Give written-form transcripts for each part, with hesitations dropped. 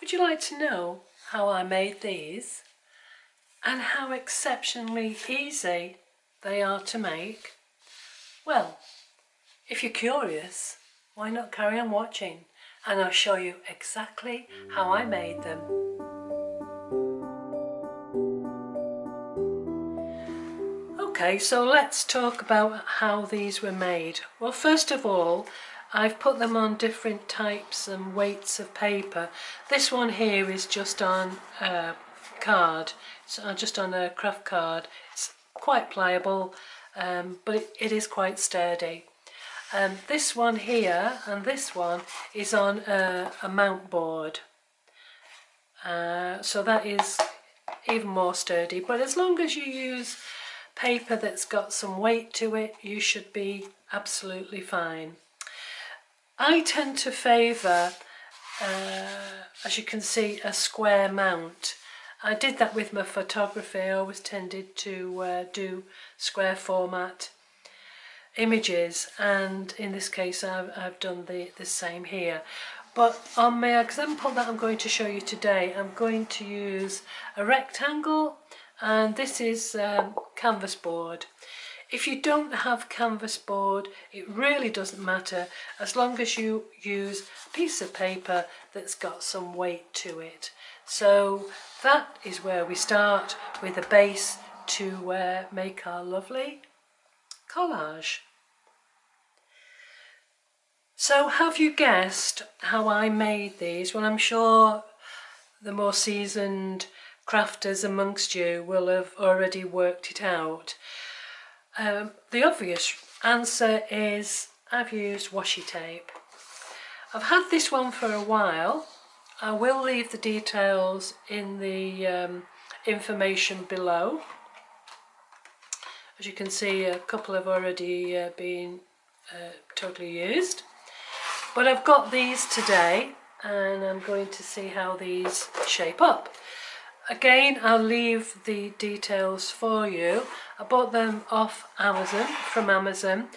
Would you like to know how I made these and how exceptionally easy they are to make? Well, if you're curious, why not carry on watching and I'll show you exactly how I made them. Okay, so let's talk about how these were made. Well, first of all, I've put them on different types and weights of paper. This one here is just on a card, so just on a craft card. It's quite pliable, but it is quite sturdy. This one here and this one is on a mount board, so that is even more sturdy. But as long as you use paper that's got some weight to it, you should be absolutely fine. I tend to favour, as you can see, a square mount. I did that with my photography. I always tended to do square format images, and in this case I've done the same here. But on my example that I'm going to show you today, I'm going to use a rectangle, and this is canvas board. If you don't have canvas board, it really doesn't matter, as long as you use a piece of paper that's got some weight to it. So that is where we start with a base to make our lovely collage. So have you guessed how I made these? Well, I'm sure the more seasoned crafters amongst you will have already worked it out. The obvious answer is I've used washi tape. I've had this one for a while. I will leave the details in the information below. As you can see, a couple have already been totally used. But I've got these today and I'm going to see how these shape up. Again, I'll leave the details for you. I bought them off Amazon, from Amazon.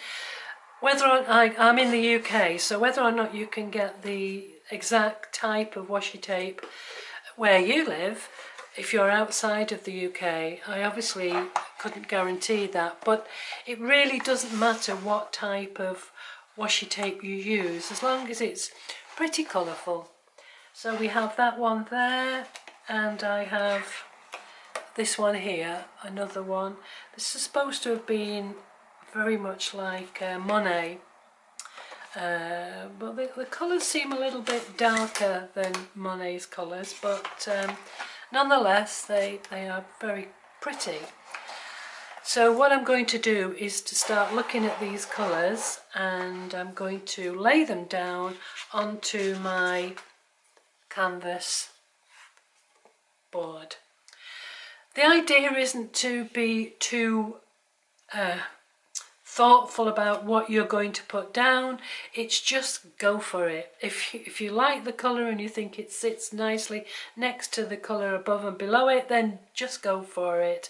I'm in the UK, so whether or not you can get the exact type of washi tape where you live, if you're outside of the UK, I obviously couldn't guarantee that, but it really doesn't matter what type of washi tape you use, as long as it's pretty colourful. So we have that one there, and I have this one here, another one. This is supposed to have been very much like Monet, but the colours seem a little bit darker than Monet's colours, but nonetheless they are very pretty. So what I'm going to do is to start looking at these colours, and I'm going to lay them down onto my canvas board. The idea isn't to be too thoughtful about what you're going to put down. It's just go for it. If you like the colour and you think it sits nicely next to the colour above and below it, then just go for it.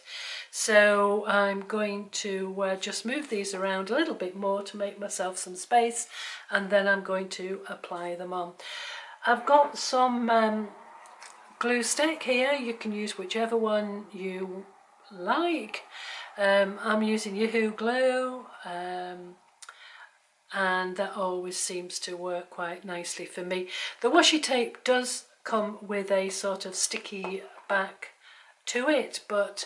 So I'm going to just move these around a little bit more to make myself some space, and then I'm going to apply them on. I've got some glue stick here. You can use whichever one you like. I'm using Yahoo glue, and that always seems to work quite nicely for me. The washi tape does come with a sort of sticky back to it, but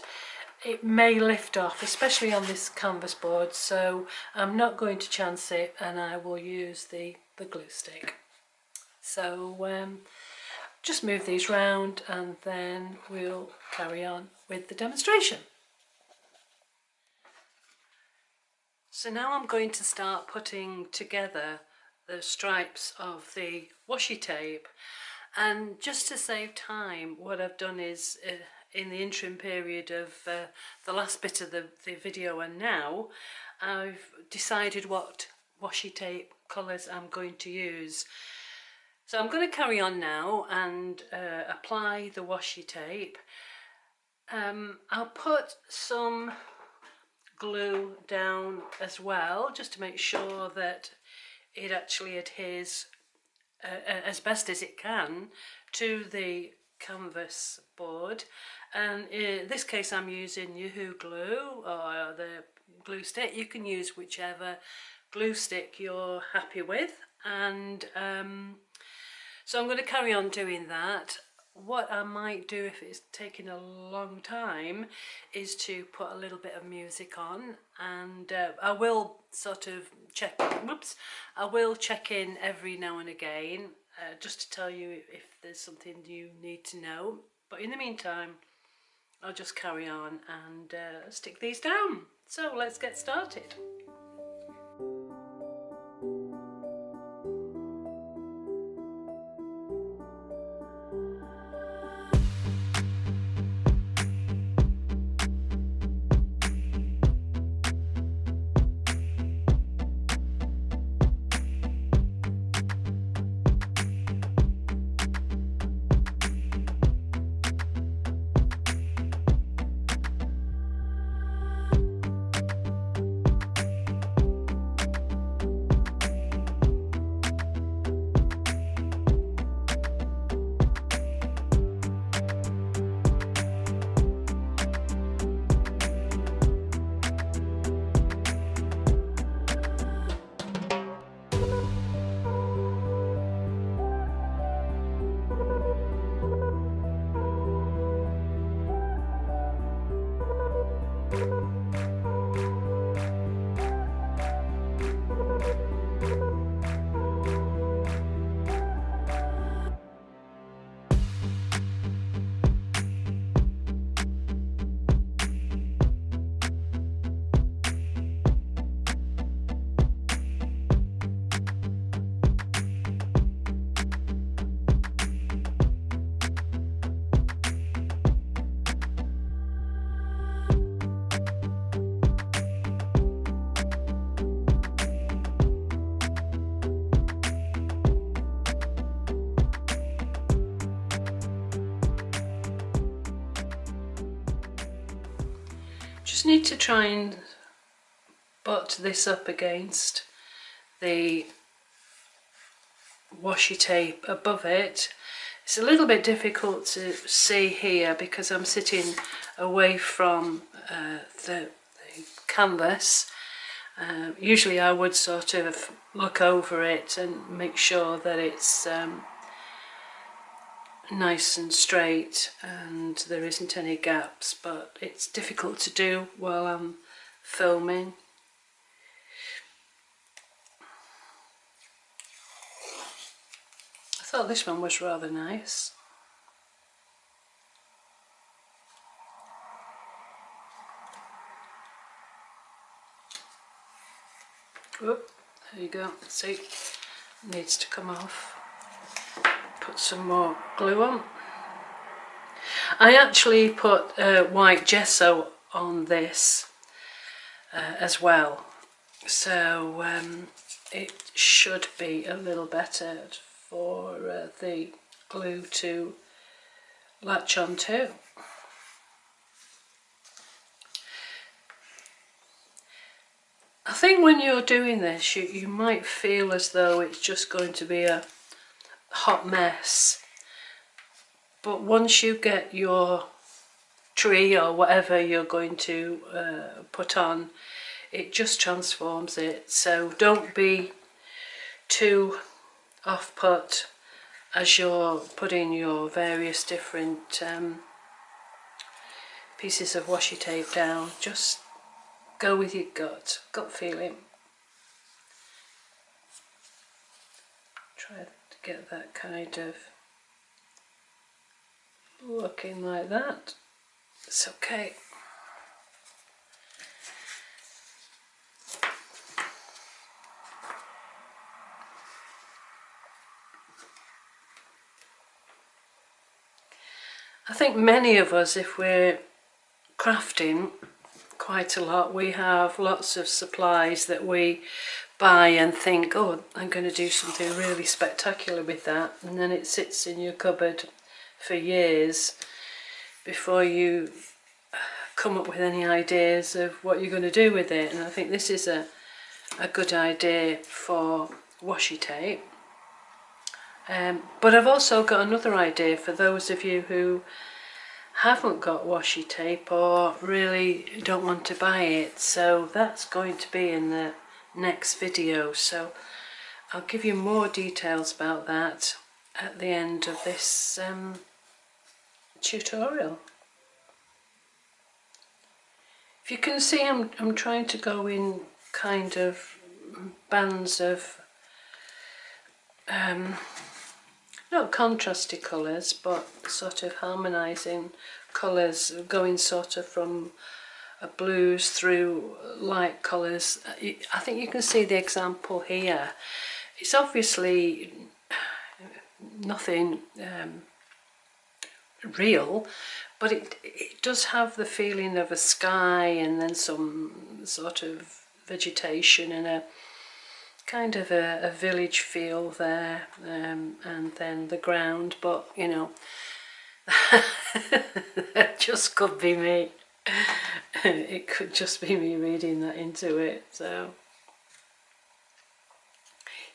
it may lift off, especially on this canvas board, so I'm not going to chance it, and I will use the glue stick. So just move these round and then we'll carry on with the demonstration. So now I'm going to start putting together the stripes of the washi tape, and just to save time, what I've done is in the interim period of the last bit of the video and now, I've decided what washi tape colours I'm going to use. So I'm going to carry on now and apply the washi tape. I'll put some glue down as well, just to make sure that it actually adheres as best as it can to the canvas board, and in this case I'm using Yoo-hoo glue or the glue stick. You can use whichever glue stick you're happy with, and so I'm going to carry on doing that. What I might do if it's taking a long time is to put a little bit of music on, and I will sort of check, I will check in every now and again just to tell you if there's something you need to know. But in the meantime, I'll just carry on and stick these down. So let's get started. Just need to try and butt this up against the washi tape above it. It's a little bit difficult to see here because I'm sitting away from the canvas. Usually I would sort of look over it and make sure that it's nice and straight and there isn't any gaps, but it's difficult to do while I'm filming. I thought this one was rather nice. Oh, there you go. See, it needs to come off. Put some more glue on. I actually put white gesso on this as well, so it should be a little better for the glue to latch onto. I think when you're doing this you might feel as though it's just going to be a hot mess, but once you get your tree or whatever you're going to put on, it just transforms it. So don't be too off-put as you're putting your various different pieces of washi tape down. Just go with your gut feeling. Try to get that kind of looking like that. It's okay. I think many of us, if we're crafting quite a lot, we have lots of supplies that we buy and think, oh, I'm going to do something really spectacular with that, and then it sits in your cupboard for years before you come up with any ideas of what you're going to do with it. And I think this is a good idea for washi tape. But I've also got another idea for those of you who haven't got washi tape or really don't want to buy it, so that's going to be in the next video, so I'll give you more details about that at the end of this tutorial. If you can see, I'm trying to go in kind of bands of not contrasty colours, but sort of harmonising colours, going sort of from blues through light colours. I think you can see the example here. It's obviously nothing real, but it does have the feeling of a sky and then some sort of vegetation and a kind of a village feel there, and then the ground, but you know, that just could be me. It could just be me reading that into it, so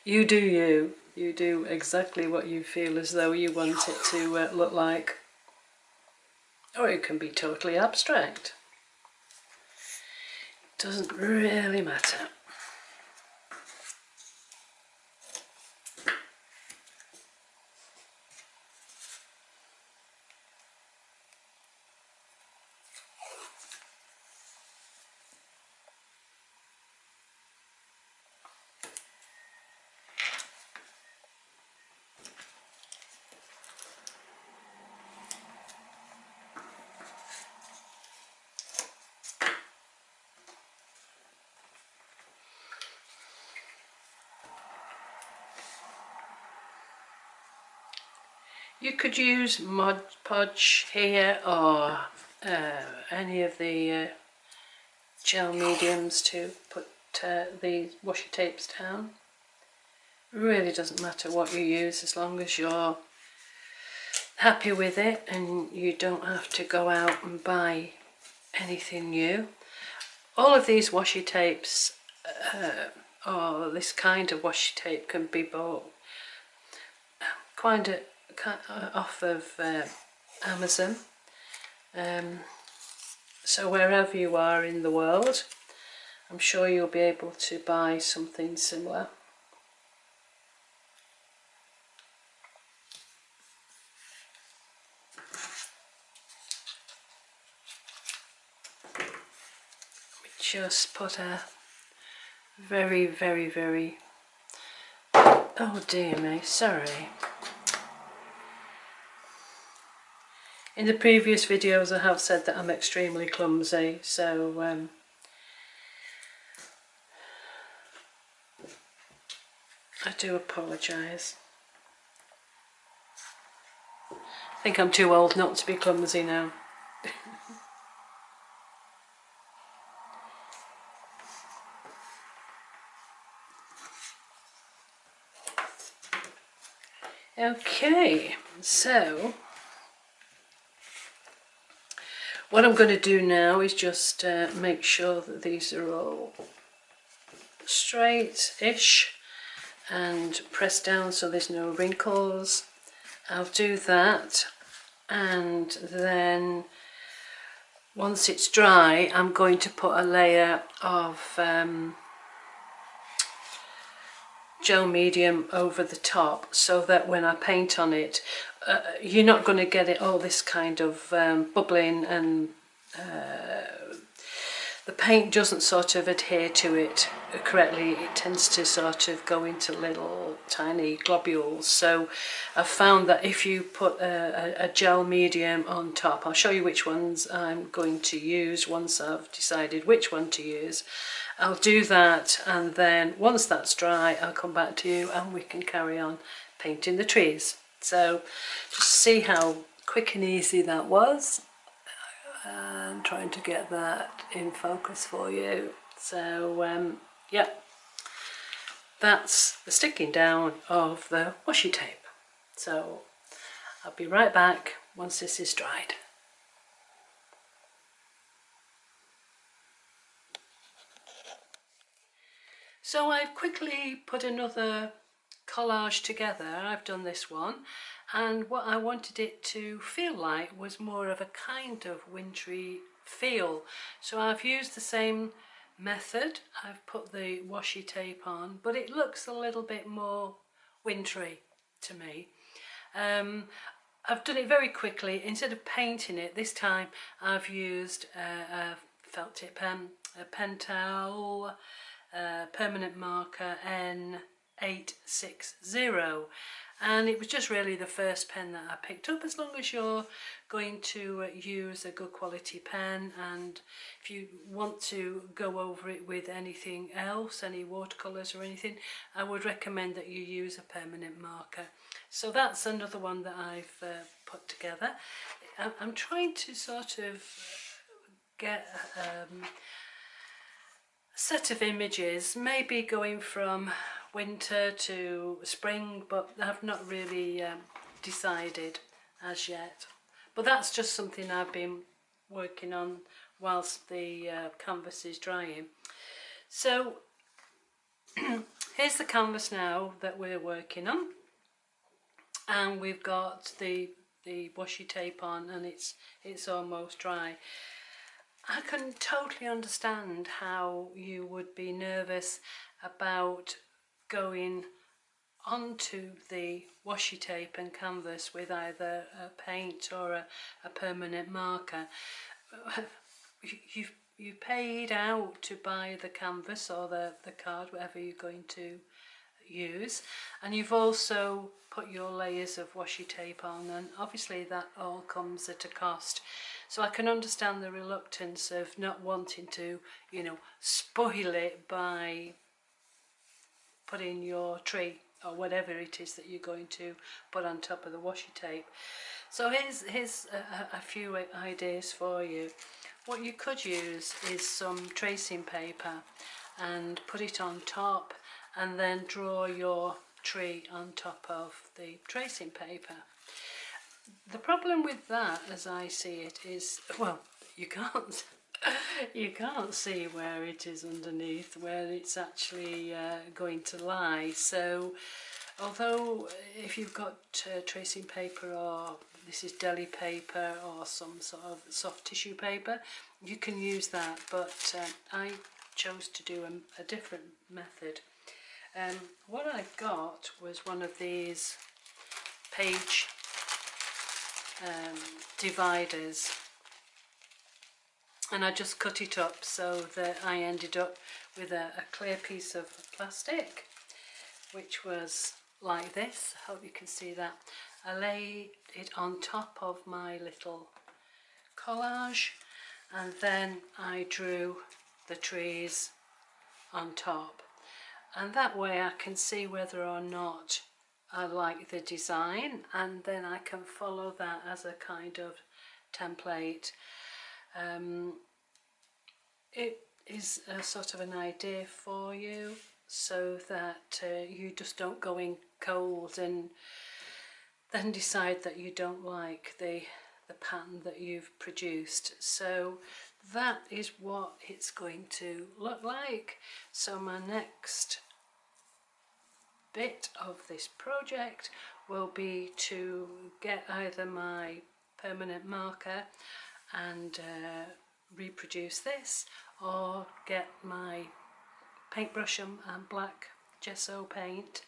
you do you. You do exactly what you feel as though you want it to look like. Or it can be totally abstract. Doesn't really matter. You could use Mod Podge here or any of the gel mediums to put the washi tapes down. It really doesn't matter what you use as long as you're happy with it and you don't have to go out and buy anything new. All of these washi tapes or this kind of washi tape can be bought quite off of Amazon, so wherever you are in the world, I'm sure you'll be able to buy something similar. We just put a very, very, very, oh dear me, sorry. In the previous videos I have said that I'm extremely clumsy, so I do apologise. I think I'm too old not to be clumsy now. Okay, so what I'm going to do now is just make sure that these are all straight-ish and press down so there's no wrinkles. I'll do that, and then once it's dry I'm going to put a layer of gel medium over the top so that when I paint on it you're not going to get it all this kind of bubbling, and the paint doesn't sort of adhere to it correctly. It tends to sort of go into little tiny globules, so I've found that if you put a gel medium on top, I'll show you which ones I'm going to use once I've decided which one to use. I'll do that, and then once that's dry I'll come back to you and we can carry on painting the trees. So just see how quick and easy that was. And trying to get that in focus for you. So yeah, that's the sticking down of the washi tape. So I'll be right back once this is dried. So I've quickly put another collage together. I've done this one, and what I wanted it to feel like was more of a kind of wintry feel. So I've used the same method. I've put the washi tape on, but it looks a little bit more wintry to me. I've done it very quickly. Instead of painting it, this time I've used a felt tip pen, a Pentel permanent marker N860, and it was just really the first pen that I picked up. As long as you're going to use a good quality pen, and if you want to go over it with anything else, any watercolours or anything, I would recommend that you use a permanent marker. So that's another one that I've put together. I'm trying to sort of get a set of images, maybe going from winter to spring, but I've not really decided as yet. But that's just something I've been working on whilst the canvas is drying. So here's the canvas now that we're working on, and we've got the washi tape on, and it's almost dry. I can totally understand how you would be nervous about going onto the washi tape and canvas with either a paint or a permanent marker. You've paid out to buy the canvas or the card, whatever you're going to use, and you've also put your layers of washi tape on, and obviously that all comes at a cost. So I can understand the reluctance of not wanting to, you know, spoil it by putting your tree or whatever it is that you're going to put on top of the washi tape. So here's a few ideas for you. What you could use is some tracing paper and put it on top, and then draw your tree on top of the tracing paper. The problem with that, as I see it, is, well, you can't see where it is underneath, where it's actually going to lie. So although if you've got tracing paper, or this is deli paper or some sort of soft tissue paper, you can use that, but I chose to do a different method. What I got was one of these page dividers, and I just cut it up so that I ended up with a clear piece of plastic, which was like this. I hope you can see that. I laid it on top of my little collage, and then I drew the trees on top, and that way I can see whether or not I like the design, and then I can follow that as a kind of template. It is a sort of an idea for you, so that you just don't go in cold and then decide that you don't like the pattern that you've produced. So that is what it's going to look like. So my next bit of this project will be to get either my permanent marker and reproduce this, or get my paintbrush and black gesso paint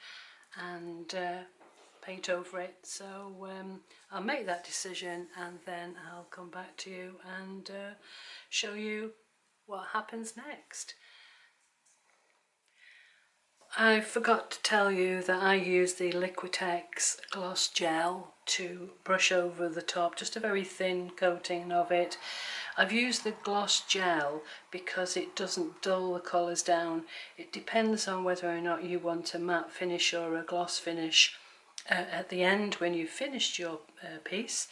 and paint over it. So I'll make that decision, and then I'll come back to you and show you what happens next. I forgot to tell you that I use the Liquitex gloss gel to brush over the top, just a very thin coating of it. I've used the gloss gel because it doesn't dull the colours down. It depends on whether or not you want a matte finish or a gloss finish at the end when you've finished your piece,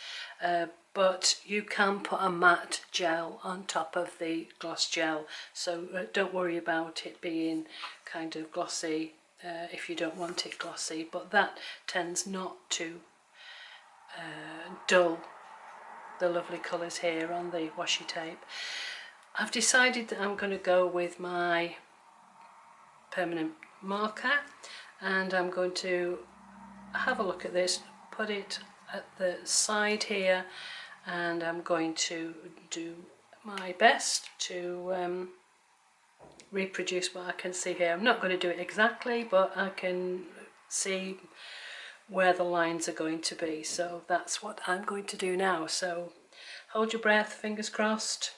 but you can put a matte gel on top of the gloss gel, so don't worry about it being kind of glossy if you don't want it glossy, but that tends not to dull the lovely colours here on the washi tape. I've decided that I'm going to go with my permanent marker, and I'm going to have a look at this, put it at the side here, and I'm going to do my best to reproduce what I can see here. I'm not going to do it exactly, but I can see where the lines are going to be, so that's what I'm going to do now. So hold your breath, fingers crossed.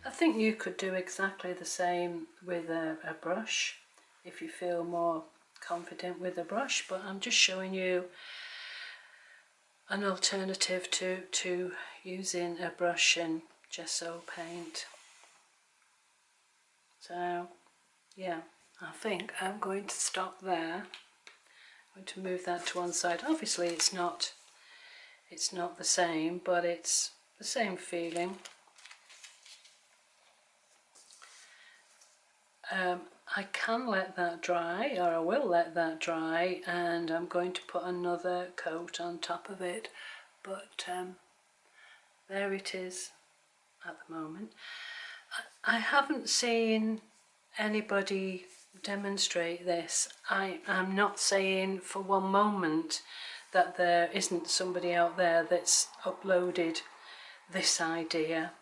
I think you could do exactly the same with a brush if you feel more confident with a brush, but I'm just showing you an alternative to using a brush and gesso paint. So yeah, I think I'm going to stop there. I'm going to move that to one side. Obviously it's not the same, but it's the same feeling. I can let that dry, or I will let that dry, and I'm going to put another coat on top of it, but there it is at the moment. I haven't seen anybody demonstrate this. I'm not saying for one moment that there isn't somebody out there that's uploaded this idea,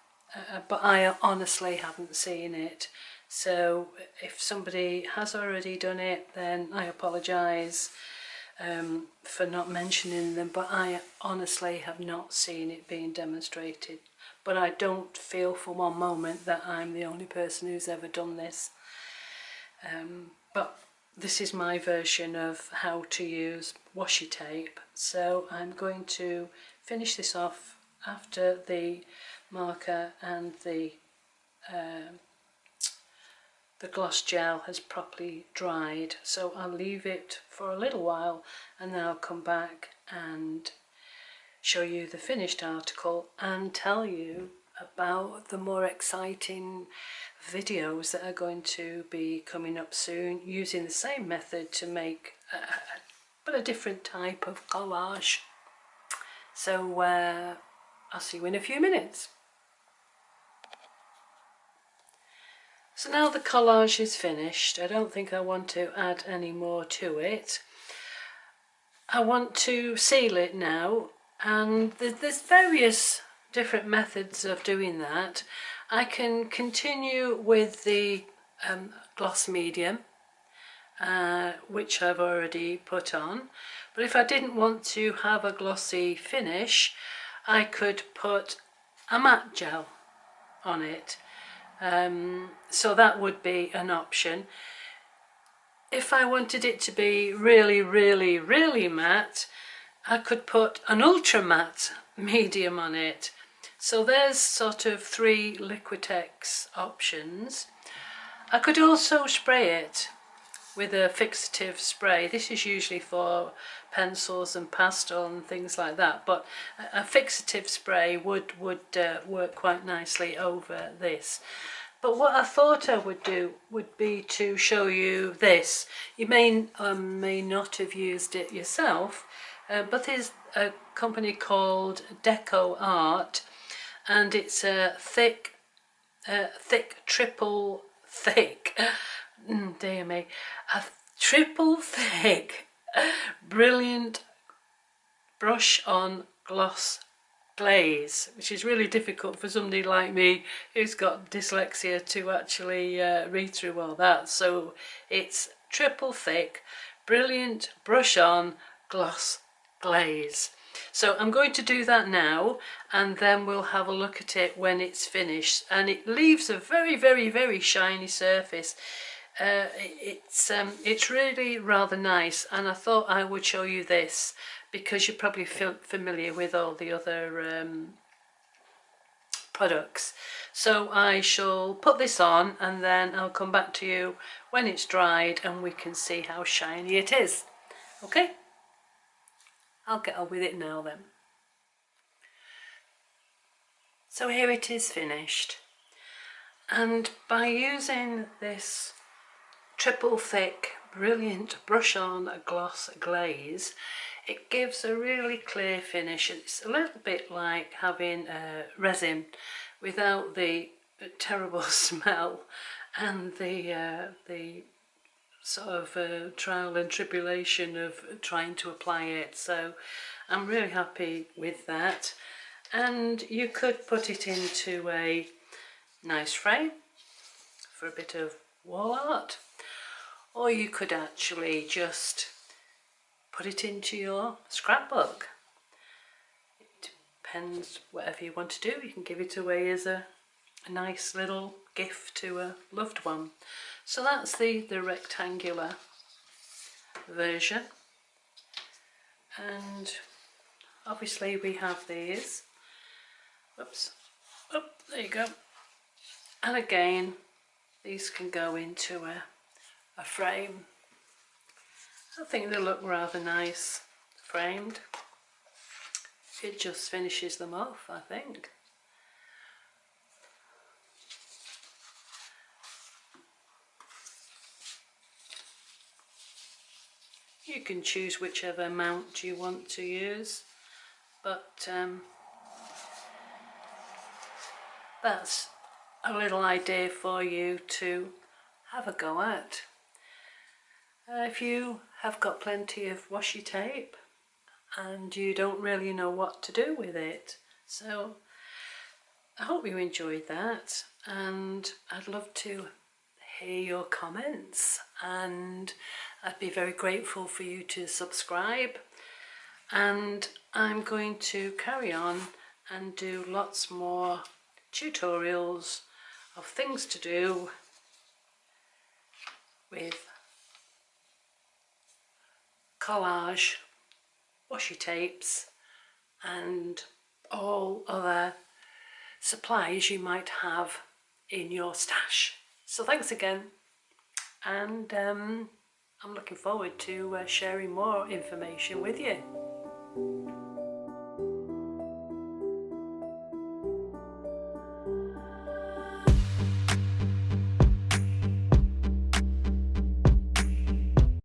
but I honestly haven't seen it. So if somebody has already done it, then I apologise for not mentioning them, but I honestly have not seen it being demonstrated. But I don't feel for one moment that I'm the only person who's ever done this. But this is my version of how to use washi tape. So I'm going to finish this off after the marker and the gloss gel has properly dried. So I'll leave it for a little while and then I'll come back and show you the finished article and tell you about the more exciting videos that are going to be coming up soon using the same method to make but a different type of collage. So I'll see you in a few minutes. So now the collage is finished. I don't think I want to add any more to it. I want to seal it now, and there's various different methods of doing that. I can continue with the gloss medium, which I've already put on, but if I didn't want to have a glossy finish, I could put a matte gel on it. So that would be an option. If I wanted it to be really, really, really matte, I could put an ultra matte medium on it. So there's sort of 3 Liquitex options. I could also spray it with a fixative spray. This is usually for pencils and pastel and things like that, but a fixative spray would work quite nicely over this. But what I thought I would do would be to show you this. You may not have used it yourself, but there's a company called Decorative, and it's a thick, triple thick, dear me, a triple thick, brilliant brush on gloss glaze, which is really difficult for somebody like me who's got dyslexia to actually read through all that. So it's triple thick, brilliant brush on gloss glaze. So I'm going to do that now, and then we'll have a look at it when it's finished, and it leaves a very, very, very shiny surface. It's really rather nice, and I thought I would show you this because you're probably familiar with all the other products. So I shall put this on, and then I'll come back to you when it's dried and we can see how shiny it is. Okay? I'll get on with it now then. So here it is finished, and by using this triple thick brilliant brush on gloss glaze, it gives a really clear finish. It's a little bit like having resin without the terrible smell and the sort of trial and tribulation of trying to apply it. So I'm really happy with that, and you could put it into a nice frame for a bit of wall art, or you could actually just put it into your scrapbook. It depends, whatever you want to do. You can give it away as a nice little gift to a loved one. So that's the rectangular version, and obviously we have these. Oops, oh, there you go. And again, these can go into a frame. I think they look rather nice framed. It just finishes them off, I think. You can choose whichever mount you want to use, but that's a little idea for you to have a go at. If you have got plenty of washi tape and you don't really know what to do with it, so I hope you enjoyed that, and I'd love to hear your comments, and I'd be very grateful for you to subscribe. And I'm going to carry on and do lots more tutorials of things to do with collage, washi tapes and all other supplies you might have in your stash. So thanks again, and I'm looking forward to sharing more information with you.